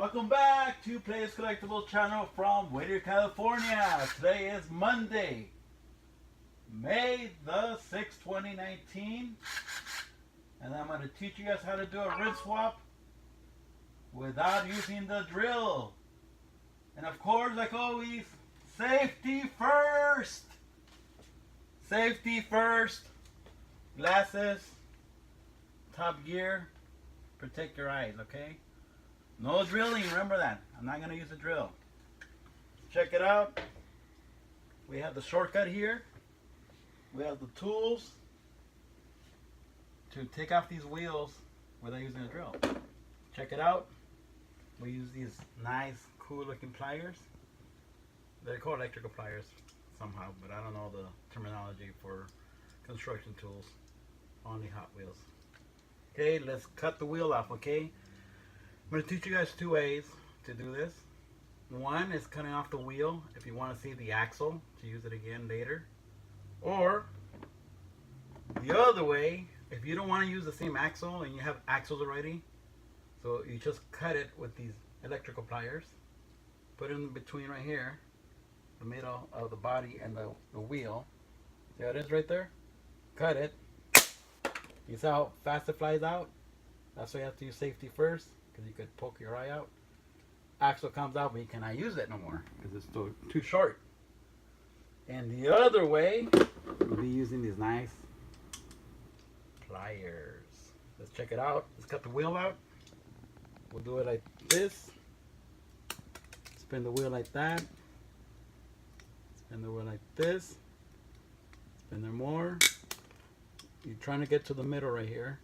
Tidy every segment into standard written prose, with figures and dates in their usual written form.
Welcome back to Playdays Collectibles channel from Whittier, California. Today is Monday, May the 6th, 2019. And I'm going to teach you guys how to do a rim swap without using the drill. And of course, like always, safety first. Safety first. Glasses, top gear, protect your eyes, okay? No drilling, remember that. I'm not going to use a drill. Check it out. We have the shortcut here. We have the tools to take off these wheels without using a drill. Check it out. We use these nice, cool looking pliers. They're called electrical pliers somehow, but I don't know the terminology for construction tools. Only Hot Wheels. Okay, let's cut the wheel off, okay? I'm going to teach you guys two ways to do this. One is cutting off the wheel if you want to see the axle to use it again later. Or the other way, if you don't want to use the same axle and you have axles already, so you just cut it with these electrical pliers, put it in between right here, the middle of the body and the wheel. See how it is right there? Cut it. You see how fast it flies out? That's why you have to use safety first, because you could poke your eye out. Axle comes out, but you cannot use it no more because it's too short. And the other way, we'll be using these nice pliers. Let's check it out. Let's cut the wheel out. We'll do it like this. Spin the wheel like that. Spin the wheel like this. Spin there more. You're trying to get to the middle right here.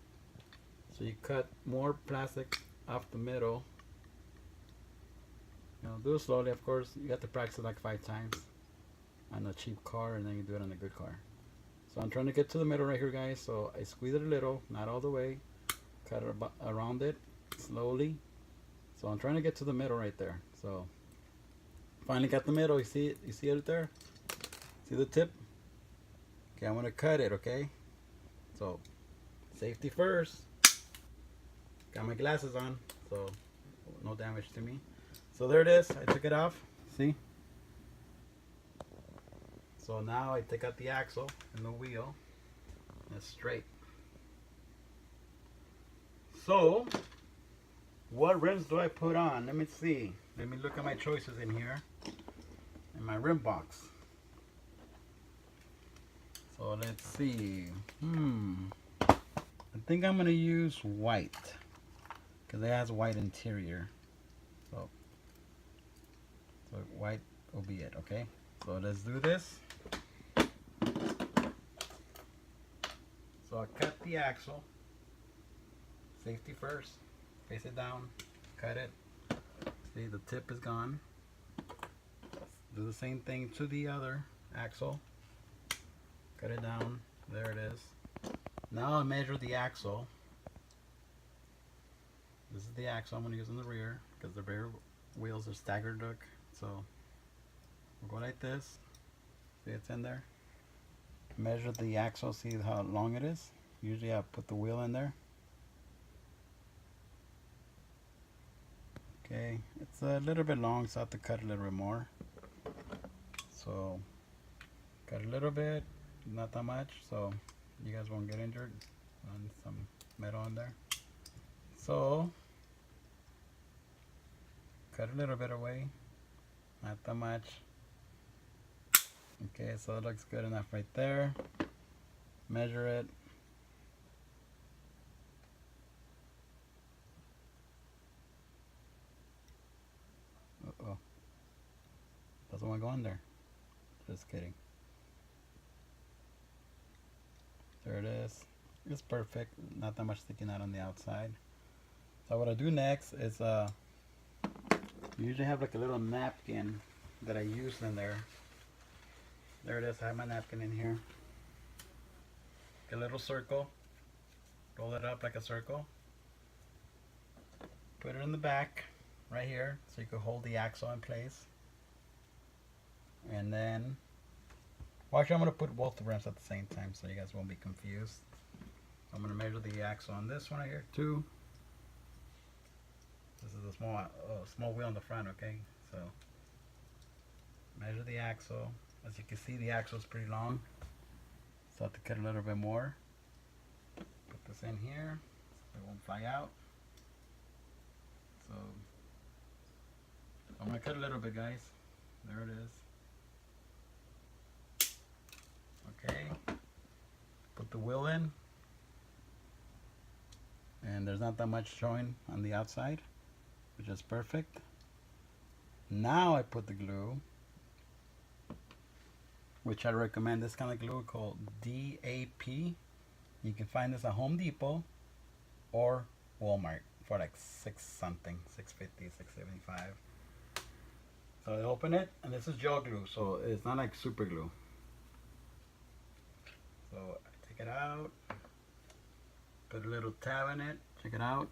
So you cut more plastic off the middle. Now do it slowly, of course. You have to practice it like 5 times on a cheap car, and then you do it on a good car. So I'm trying to get to the middle right here, guys. So I squeeze it a little, not all the way. Cut it around it slowly. So I'm trying to get to the middle right there. So finally got the middle. You see it? You see it there? See the tip? Okay, I'm gonna cut it. Okay. So safety first. Got my glasses on, so no damage to me. So there it is. I took it off. See? So now I take out the axle and the wheel. And it's straight. So what rims do I put on? Let me see. Let me look at my choices in here. In my rim box. So let's see. I think I'm gonna use white because it has white interior. So white will be it. Okay. So let's do this. So I cut the axle. Safety first. Face it down. Cut it. See, the tip is gone. Do the same thing to the other axle. Cut it down. There it is. Now I measure the axle. This is the axle I'm going to use in the rear because the rear wheels are staggered look. So we'll go like this. See, it's in there. Measure the axle. See how long it is. Usually I put the wheel in there. Okay, it's a little bit long, so I have to cut a little bit more. So cut a little bit. Not that much, so you guys won't get injured. On some metal in there. So cut a little bit away, not that much. Okay, so it looks good enough right there. Measure it. Uh-oh. Doesn't want to go in there. Just kidding. There it is. It's perfect. Not that much sticking out on the outside. So what I do next is usually have like a little napkin that I use in there. There it is. I have my napkin in here. Get a little circle. Roll it up like a circle. Put it in the back right here so you can hold the axle in place. And then well, actually, I'm going to put both the rims at the same time so you guys won't be confused. I'm going to measure the axle on this one right here too. This is small wheel on the front. Okay, so measure the axle. As you can see, the axle is pretty long, so I have to cut a little bit more. Put this in here so it won't fly out. So I'm gonna cut a little bit, guys. There it is. Okay, put the wheel in, and there's not that much showing on the outside, which is perfect. Now I put the glue, which I recommend this kind of glue called DAP. You can find this at Home Depot or Walmart for like $6 something, $6.50, $6.75. So I open it, and this is gel glue, so it's not like super glue. So I take it out, put a little tab in it, check it out.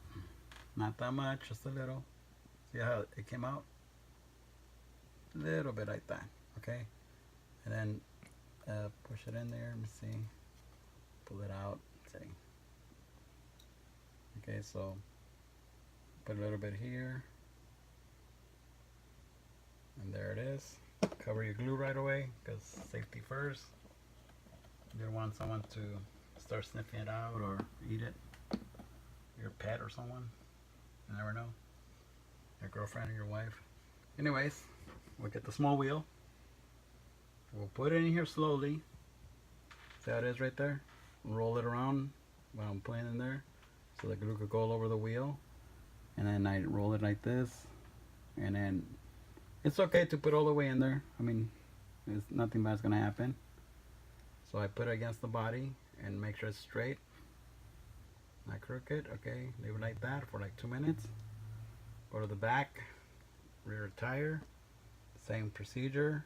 Not that much, just a little. See how it came out? A little bit like that, okay? And then push it in there, let me see. Pull it out, see. Okay, so put a little bit here. And there it is. Cover your glue right away, because safety first. You don't want someone to start sniffing it out or eat it. Your pet or someone. You never know. Your girlfriend or your wife. Anyways, we'll get the small wheel. We'll put it in here slowly. See how it is right there? Roll it around while I'm putting it in there, so the glue could go all over the wheel. And then I roll it like this. And then it's okay to put all the way in there. I mean, there's nothing bad's gonna happen. So I put it against the body and make sure it's straight, not crooked. Okay, leave it like that for like 2 minutes. Go to the back, rear tire, same procedure.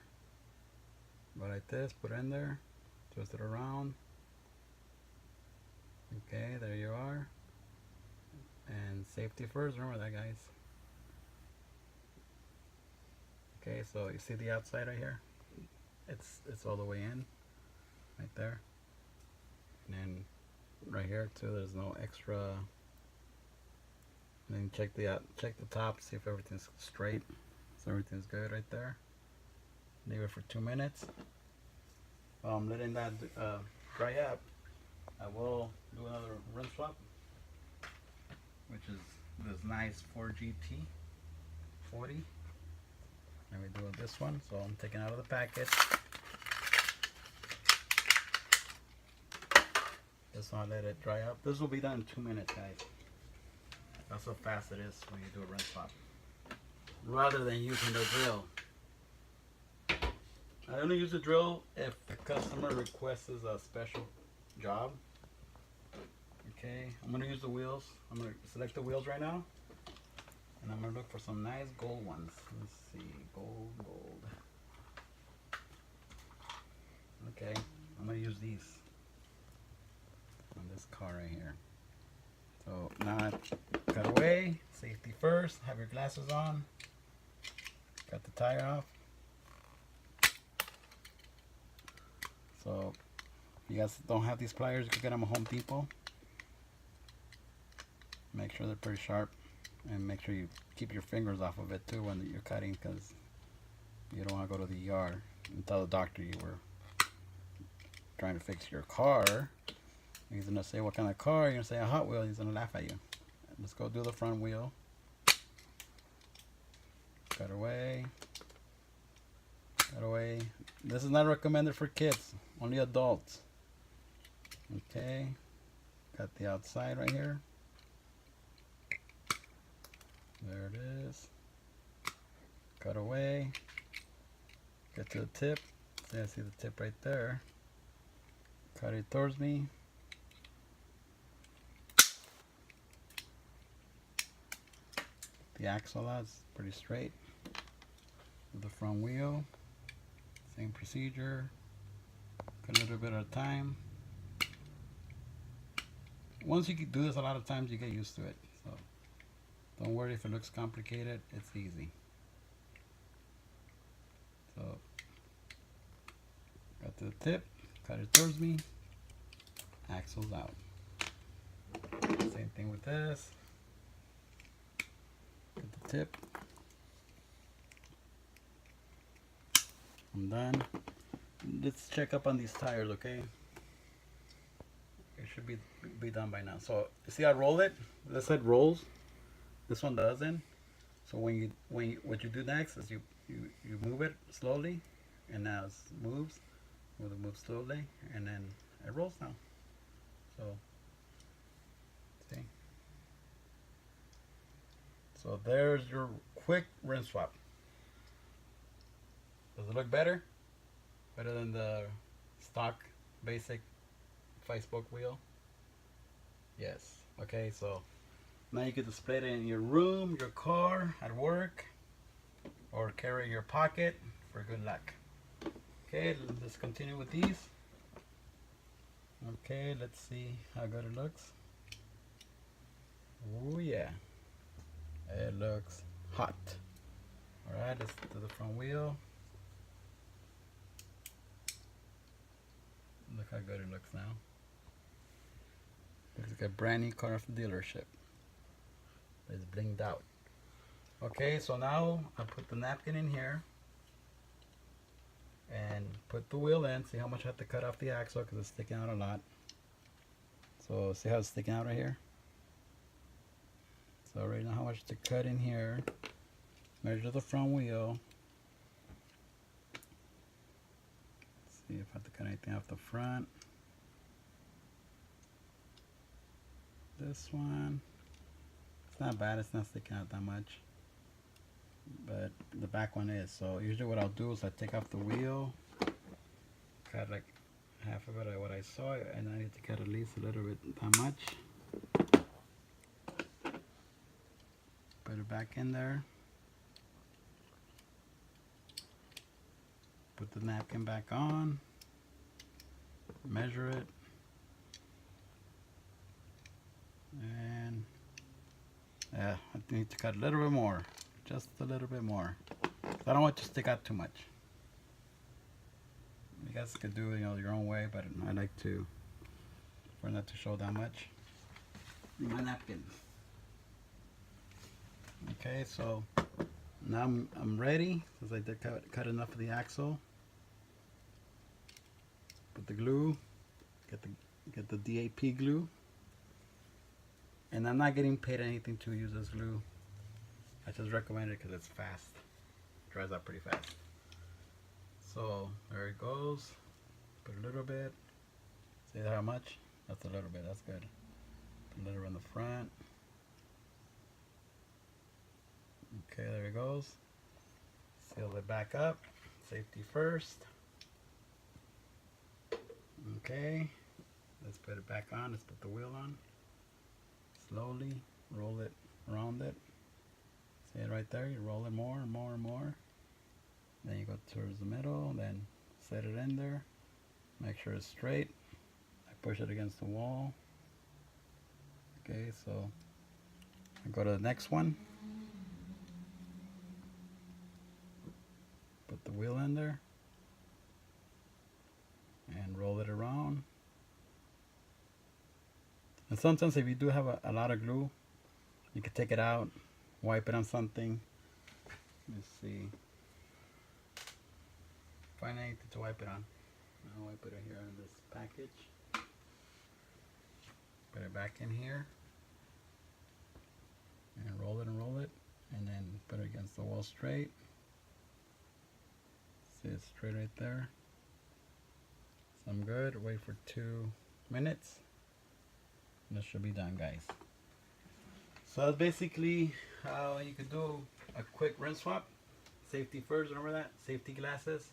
Go like this, put it in there, twist it around. Okay, there you are. And safety first, remember that, guys. Okay, so you see the outside right here? It's all the way in, right there. And then right here too, there's no extra. And then check the top, see if everything's straight. So everything's good right there. Leave it for 2 minutes. While I'm letting that dry up, I will do another rim swap, which is this nice 4GT 40. Let me do this one. So I'm taking out of the packet. This one, let it dry up. This will be done in 2 minutes, guys. That's how fast it is when you do a rim swap. Rather than using the drill. I only use the drill if the customer requests a special job. Okay, I'm gonna use the wheels. I'm gonna select the wheels right now, and I'm gonna look for some nice gold ones. Let's see, gold. Okay, I'm gonna use these on this car right here. So now I cut away. Safety first. Have your glasses on. Cut the tire off. So if you guys don't have these pliers, you can get them at Home Depot. Make sure they're pretty sharp, and make sure you keep your fingers off of it too when you're cutting, because you don't want to go to the ER and tell the doctor you were trying to fix your car. He's gonna say, what kind of car? You're gonna say a Hot Wheel. He's gonna laugh at you. Let's go do the front wheel. Cut away. Cut away. This is not recommended for kids, only adults. Okay. Cut the outside right here. There it is. Cut away. Get to the tip. See, I see the tip right there. Cut it towards me. The axle out is pretty straight. With the front wheel, same procedure. Cut a little bit at a time. Once you do this a lot of times, you get used to it. So don't worry if it looks complicated. It's easy. So got to the tip, cut it towards me. Axle's out. Same thing with this. Get the tip. I'm done. Let's check up on these tires, okay? It should be done by now. So see, I roll it. This side rolls. This one doesn't. So what you do next is you move it slowly, and now it moves. We'll move slowly, and then it rolls now. So see. So there's your quick rinse swap. Does it look better? Better than the stock basic 5-spoke wheel? Yes. Okay, so now you can display it in your room, your car, at work, or carry in your pocket for good luck. Okay, let's continue with these. Okay, let's see how good it looks. Oh yeah, it looks hot. Alright, let's do the front wheel. Look how good it looks now. Looks like a brand new car off the dealership. It's blinged out. Okay, so now I put the napkin in here and put the wheel in. See how much I have to cut off the axle because it's sticking out a lot. So see how it's sticking out right here? So right now how much to cut in here. Measure the front wheel. See if I have to cut anything off the front. This one, it's not bad, it's not sticking out that much, but the back one is. So usually what I'll do is I take off the wheel, cut like half of it at what I saw, and I need to cut at least a little bit that much. Put it back in there. Put the napkin back on. Measure it. And yeah, I need to cut a little bit more. Just a little bit more. I don't want it to stick out too much. You guys could do it, your own way, but I like for not to show that much. My napkin. Okay, so now I'm ready, since I did cut enough of the axle. Put the glue, get the DAP glue. And I'm not getting paid anything to use this glue. I just recommend it because it's fast. It dries out pretty fast. So there it goes. Put a little bit. See how much? That's a little bit. That's good. Put a little on the front. Okay, there it goes. Seal it back up. Safety first. Okay. Let's put it back on. Let's put the wheel on. Slowly roll it around it. See it right there? You roll it more and more and more. Then you go towards the middle, then set it in there. Make sure it's straight. I push it against the wall. Okay, so I go to the next one. Put the wheel in there. And roll it around. And sometimes if you do have a lot of glue, you can take it out, wipe it on something. Let's see. Find anything to wipe it on. I'll wipe it here in this package. Put it back in here. And roll it, and then put it against the wall straight. See, it's straight right there. So I'm good. Wait for 2 minutes. This should be done, guys. So that's basically how you could do a quick rinse swap. Safety first, remember that? Safety glasses.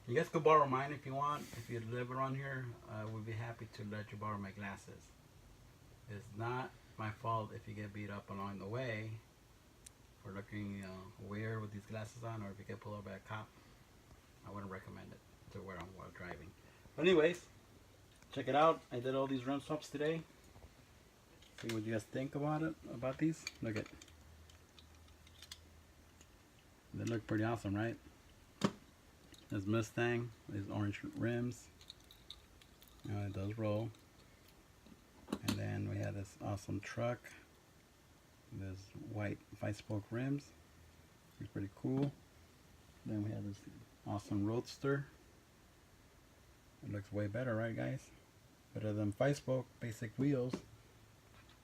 You guys could borrow mine if you want. If you live around here, I would be happy to let you borrow my glasses. It's not my fault if you get beat up along the way for looking weird with these glasses on, or if you get pulled over by a cop. I wouldn't recommend it to wear them while driving. But anyways, check it out. I did all these rinse swaps today. See what you guys think about it, about these. Look at, they look pretty awesome, right? This Mustang, these orange rims. It does roll. And then we have this awesome truck. There's white 5-spoke rims. It's pretty cool. Then we have this awesome Roadster. It looks way better, right guys? Better than 5-spoke basic wheels.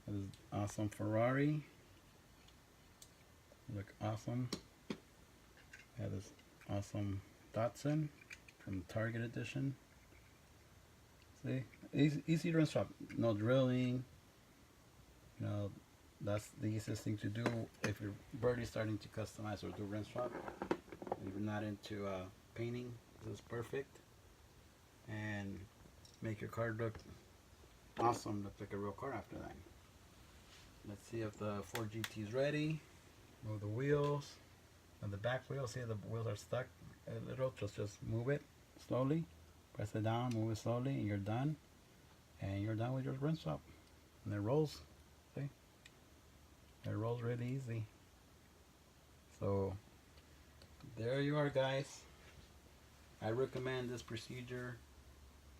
This awesome Ferrari. Look awesome. We have this awesome Datsun from Target edition. See, easy to install. No drilling. You know, that's the easiest thing to do if you're barely starting to customize or do rinse swap. If you're not into painting, this is perfect. And make your car look awesome, look like a real car after that. Let's see if the Ford GT is ready. Move the wheels. On the back wheel, see the wheels are stuck a little, just move it slowly. Press it down, move it slowly, and you're done. And you're done with your rinse swap. And it rolls. See? It rolls really easy. So there you are, guys. I recommend this procedure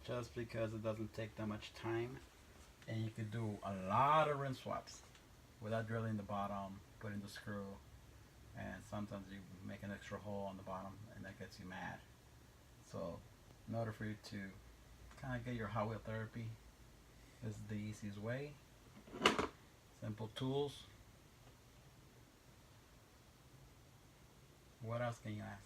just because it doesn't take that much time, and you can do a lot of rinse swaps without drilling the bottom, putting the screw, and sometimes you make an extra hole on the bottom and that gets you mad. So in order for you to kind of get your Hot Wheel therapy, this is the easiest way. Simple tools. What else can you ask?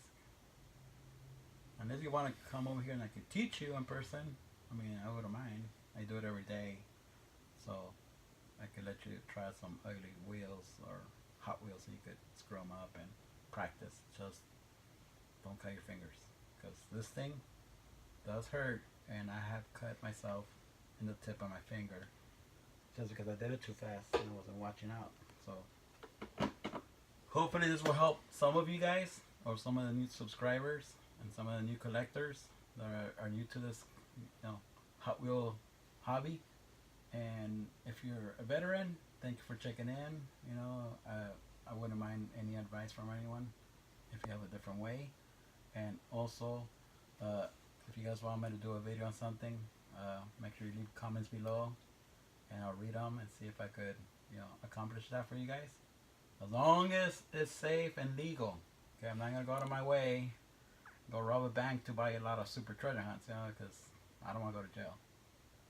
Unless you want to come over here and I can teach you in person, I mean, I wouldn't mind. I do it every day, so I could let you try some ugly wheels or Hot Wheels so you could screw them up and practice. Just don't cut your fingers, because this thing does hurt, and I have cut myself in the tip of my finger just because I did it too fast and I wasn't watching out. So hopefully this will help some of you guys, or some of the new subscribers and some of the new collectors that are new to this, you know, Hot Wheel hobby. And if you're a veteran, thank you for checking in. You know, I wouldn't mind any advice from anyone if you have a different way. And also, if you guys want me to do a video on something, make sure you leave comments below, and I'll read them and see if I could, you know, accomplish that for you guys. As long as it's safe and legal. Okay, I'm not gonna go out of my way, go rob a bank to buy a lot of super treasure hunts, you know, because I don't want to go to jail.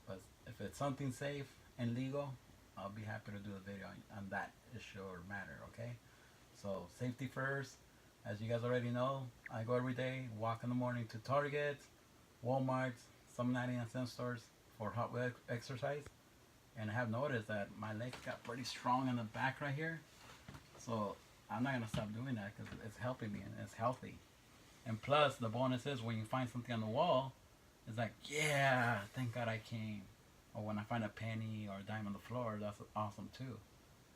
But if it's something safe and legal, I'll be happy to do a video on that issue or matter, okay? So safety first. As you guys already know, I go every day, walk in the morning to Target, Walmart, some 99-cent stores for Hot Wheel exercise. And I have noticed that my legs got pretty strong in the back right here. So I'm not going to stop doing that because it's helping me and it's healthy. And plus, the bonus is when you find something on the wall, it's like, yeah, thank God I came. Or when I find a penny or a dime on the floor, that's awesome too.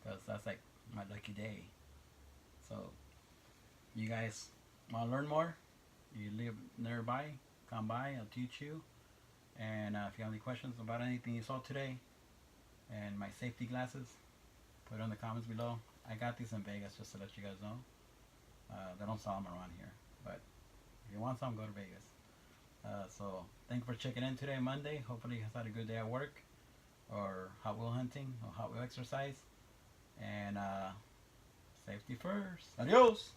Because that's like my lucky day. So, you guys want to learn more? You live nearby, come by, I'll teach you. And if you have any questions about anything you saw today, and my safety glasses, put it in the comments below. I got these in Vegas, just to let you guys know. They don't sell them around here. But if you want some, go to Vegas. So thank you for checking in today, Monday. Hopefully you guys had a good day at work, or Hot Wheel hunting, or Hot Wheel exercise. And safety first. Adios!